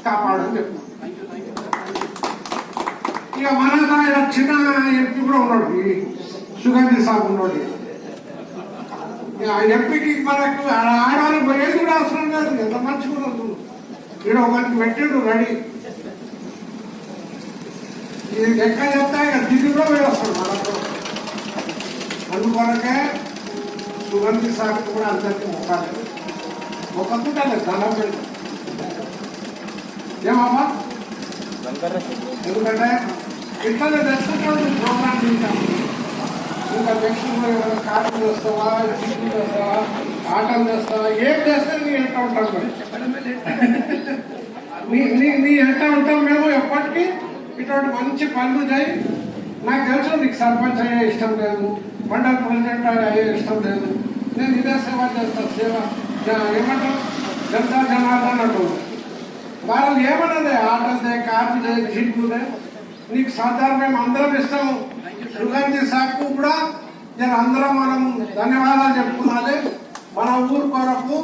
కాపాడని చెప్తున్నాం. ఇక మన చిన్న ఎంపీ కూడా ఉన్నాడు, ఈ సుగంధి సాగు ఉన్నాడు. ఎంపీకి మనకు ఆడవాళ్ళకి పోయేది కూడా అవసరం లేదు, ఎంత మంచిగా ఉండదు. ఇక్కడ ఒకరికి పెట్టాడు రెడీ, ఇది ఎక్కడ చెప్తా ఇక దిగి కూడా పోయేస్తాడు మనకు. అందుకొరకే సుగంధి సాగు కూడా అందరికీ మొక్కాలి, మొక్కకుంటే దండం పెడతాం. ఏమమ్మా, ఎందుకంటే ఇట్లనే తెచ్చుకుంటాడు ప్రోగ్రామ్. ఇంకా నెక్స్ట్ కార్లు చేస్తావా, టీవీ చేస్తావా, ఆటలు చేస్తావా, ఏం చేస్తే నీ ఎంత ఉంటాం, నీ ఎంత ఉంటాం. మేము ఎప్పటికీ ఇటువంటి మంచి పనులు చేయి. నాకు తెలుసు నీకు సర్పంచ్ అయ్యే ఇష్టం లేదు, మండల ప్రెసిడెంట్ అయ్యే ఇష్టం లేదు. నేను ఇదే సేవ చేస్తాను, సేవ ఏమంటారు జనతా జనార్దన్ అంటారు. వాళ్ళు ఏమన్నది ఆటలదే, కార్పుదే, జీపుదే, నీకు సాధారణ మేము అందరం ఇస్తాము. సుగంధి సాకు కూడా నేను అందరం మనం ధన్యవాదాలు చెప్పుకోవాలి. మన ఊరు కొరకు